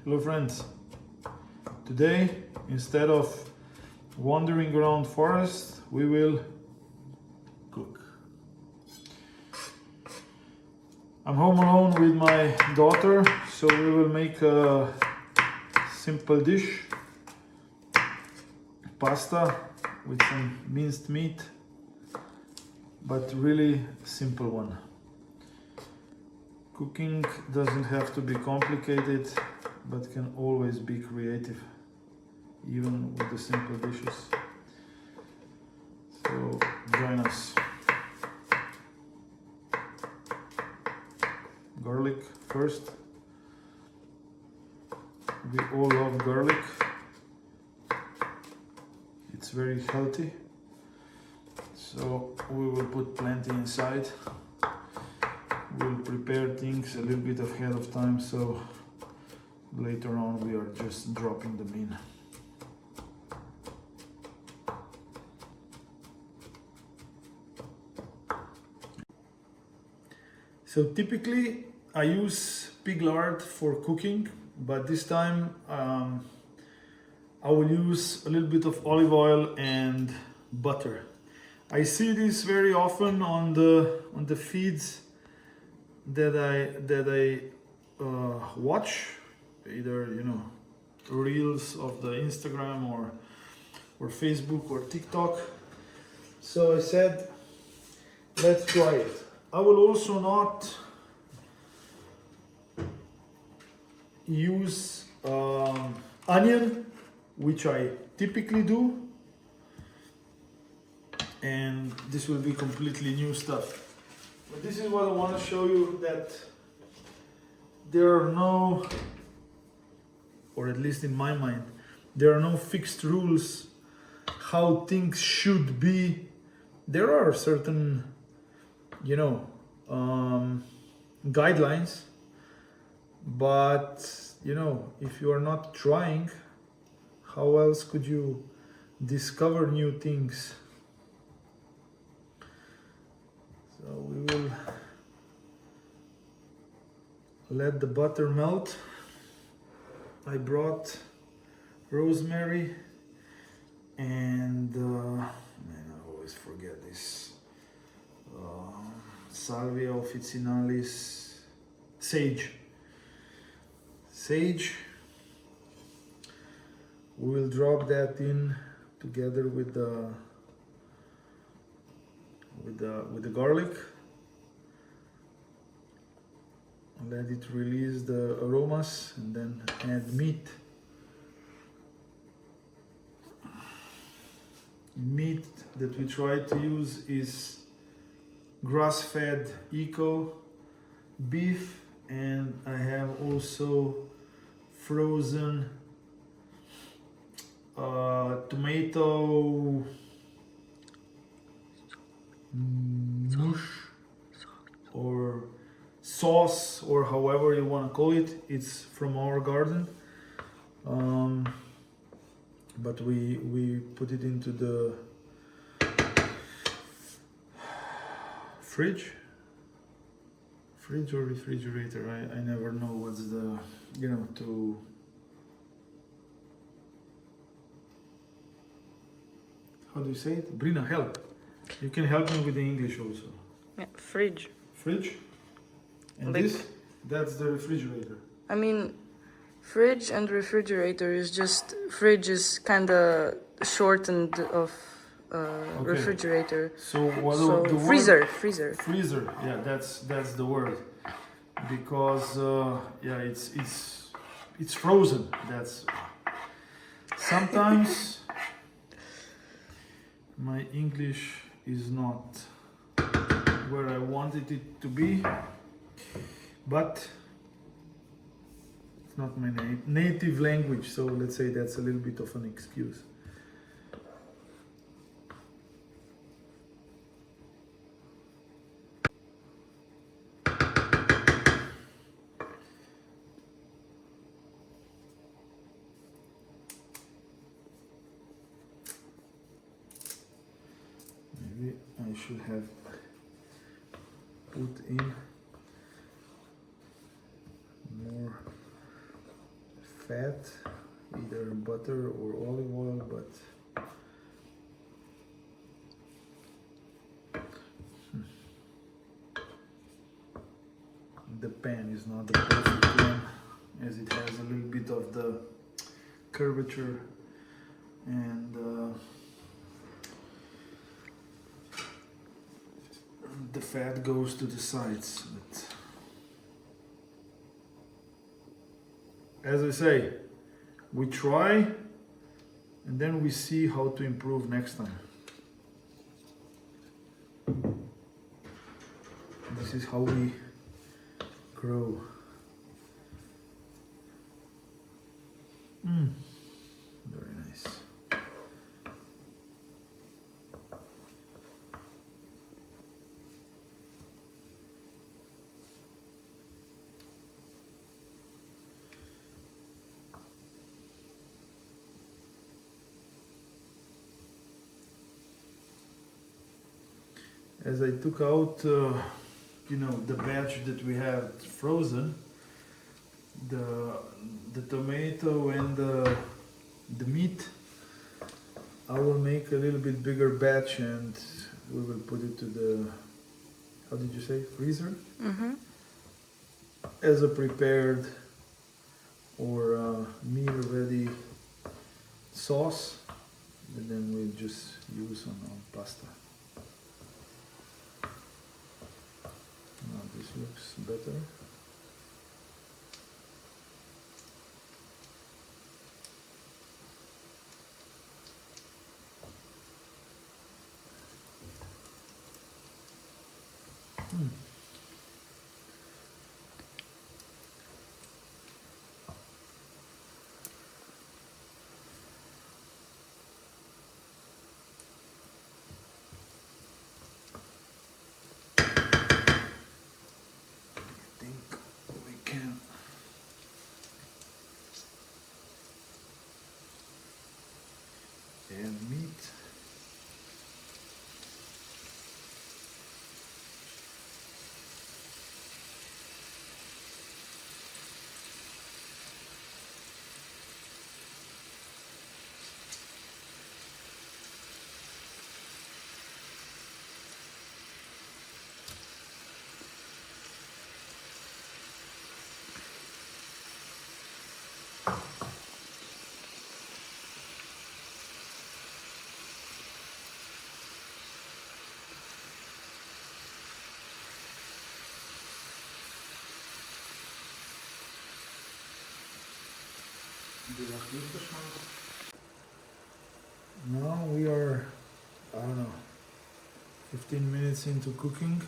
Hello friends, today instead of wandering around forest we will cook. I'm home alone with my daughter, so we will make a simple dish, pasta with some minced meat, but really simple one. Cooking doesn't have to be complicated, but can always be creative, even with the simple dishes. So join us. Garlic first. We all love garlic. It's very healthy. So we will put plenty inside. We'll prepare things a little bit ahead of time, so later on we are just dropping them in. So typically I use pig lard for cooking, but this time I will use a little bit of olive oil and butter. I see this very often on the feeds that I watch, either reels of the Instagram or Facebook or TikTok. So I said, let's try it. I will also not use onion, which I typically do, and this will be completely new stuff. But this is what I want to show you, that there are no, or at least in my mind, there are no fixed rules how things should be. There are certain, guidelines, but if you are not trying, how else could you discover new things? So we will let the butter melt. I brought rosemary and man, I always forget this, salvia officinalis, sage. We will drop that in together with the garlic. Let it release the aromas and then add meat. Meat that we try to use is grass-fed eco beef, and I have also frozen tomato mush or sauce, or however you want to call it. It's from our garden, but we put it into the fridge or refrigerator. I never know what's the, to how do you say it? Brina, help. You can help me with the English also. Yeah, fridge. Fridge? And Like, that's the refrigerator. I mean, fridge and refrigerator is just, fridge is kind of shortened of refrigerator. So what So the freezer, word? freezer. Freezer, yeah, that's the word. Because yeah, it's frozen. That's sometimes my English is not where I wanted it to be, but it's not my native language, so let's say that's a little bit of an excuse. Maybe I should have put in more fat, either butter or olive oil, but the pan is not the perfect one, as it has a little bit of the curvature and the fat goes to the sides. But as I say, we try and then we see how to improve next time. This is how we grow. Very nice. As I took out, the batch that we had frozen, the tomato and the meat, I will make a little bit bigger batch and we will put it to the, how did you say, freezer? Mm-hmm. As a prepared or meal ready sauce that then we'll just use on pasta. Now this looks better. And meat. Now we are, I don't know, 15 minutes into cooking.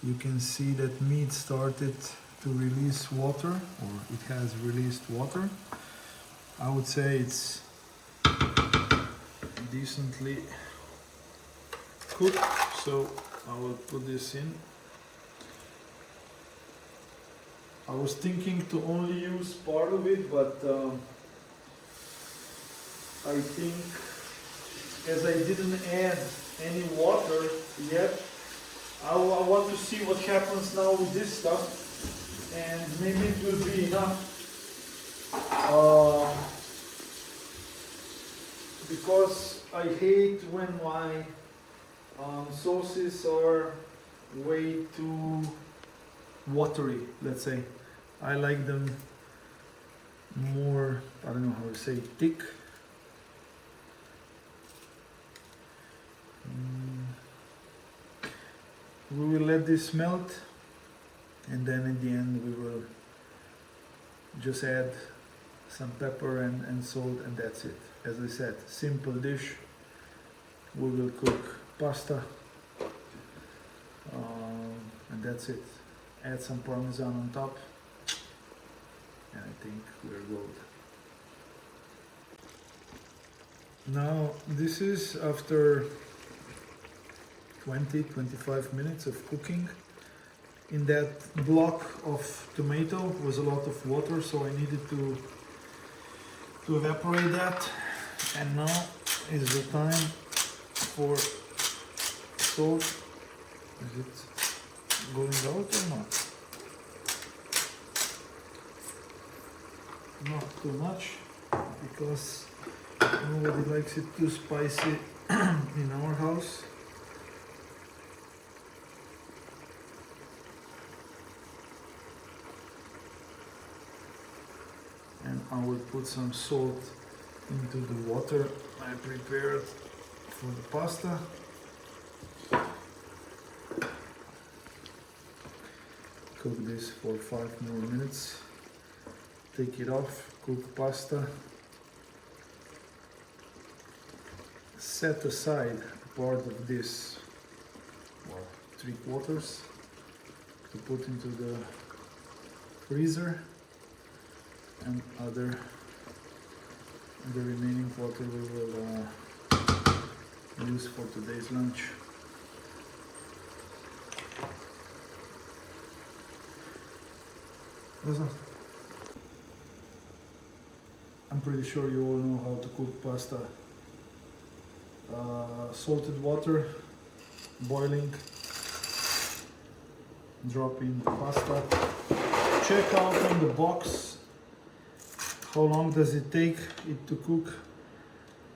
You can see that meat started to release water, or it has released water. I would say it's decently cooked, so I will put this in. I was thinking to only use part of it, but I think as I didn't add any water yet, I want to see what happens now with this stuff, and maybe it will be enough. Because I hate when my sauces are way too watery, let's say. I like them more, I don't know how to say, thick. We will let this melt, and then at the end we will just add some pepper and salt, and that's it. As I said, simple dish. We will cook pasta, and that's it. Add some parmesan on top, and I think we're good. Now this is after 20-25 minutes of cooking. In that block of tomato was a lot of water, so I needed to evaporate that. And now is the time for salt. Is it going out or not? not too much, because nobody likes it too spicy in our house. And I will put some salt into the water I prepared for the pasta. Cook this for 5 more minutes. Take it off, cook pasta. Set aside part of this, well, 3/4, to put into the freezer, and the remaining water we will use for today's lunch. I'm pretty sure you all know how to cook pasta. Salted water, boiling, drop in the pasta. Check out on the box how long does it take it to cook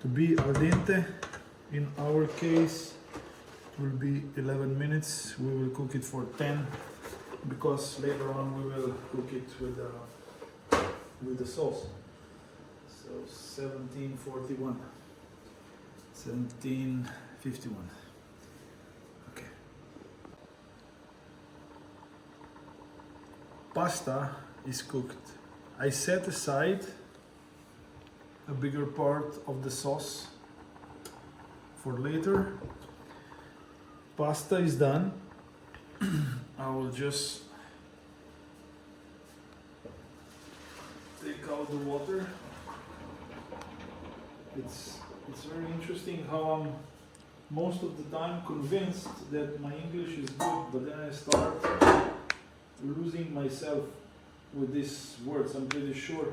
to be al dente. In our case it will be 11 minutes. We will cook it for 10 because later on we will cook it with the sauce. So 17:41. 17:51. Okay. Pasta is cooked. I set aside a bigger part of the sauce for later. Pasta is done. I will just take out the water. It's very interesting how I'm most of the time convinced that my English is good, but then I start losing myself with these words. I'm pretty sure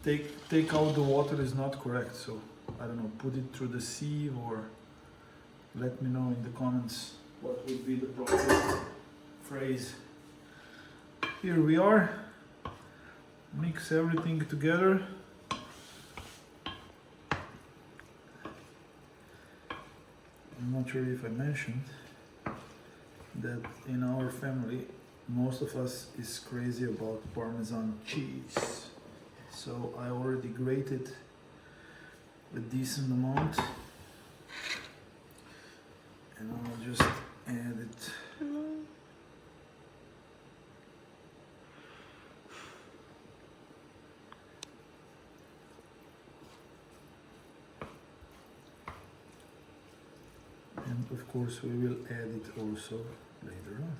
take out the water is not correct, so I don't know, put it through the sieve, or let me know in the comments what would be the proper phrase. Here we are. Mix everything together. I'm not sure if I mentioned that in our family most of us is crazy about Parmesan cheese. So I already grated a decent amount, and I'll just add it. And of course we will add it also later on.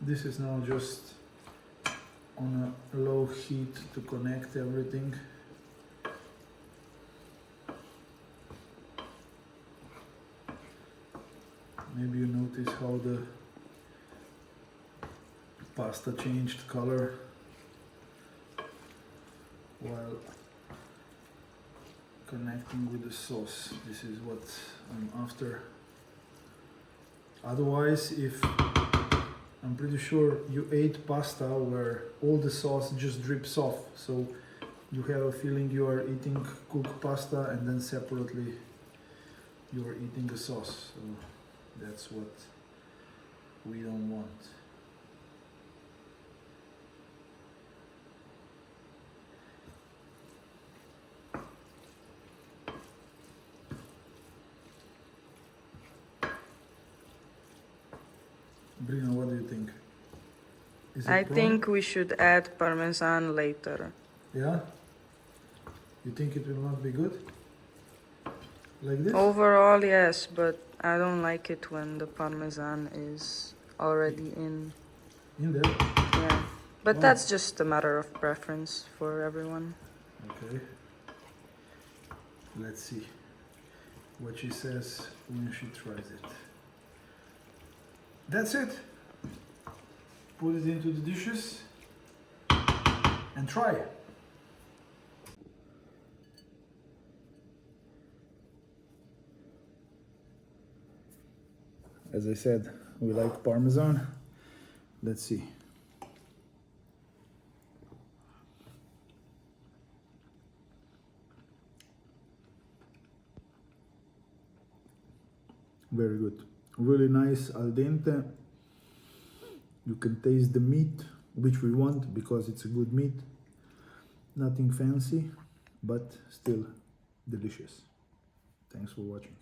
This is now just on a low heat to connect everything. Maybe you notice how the pasta changed color while connecting with the sauce. This is what I'm after. Otherwise, I'm pretty sure you ate pasta where all the sauce just drips off, so you have a feeling you are eating cooked pasta and then separately you are eating the sauce. So that's what we don't want. Brina, what do you think? Is it I wrong? think we should add parmesan later. Yeah? You think it will not be good? Like this? Overall, yes, but I don't like it when the parmesan is already in. In there? Yeah, but Oh. that's just a matter of preference for everyone. Okay. Let's see what she says when she tries it. That's it. Put it into the dishes and try. As I said, we like parmesan. Let's see. Very good. Really nice al dente. You can taste the meat, which we want because it's a good meat. Nothing fancy, but still delicious. Thanks for watching.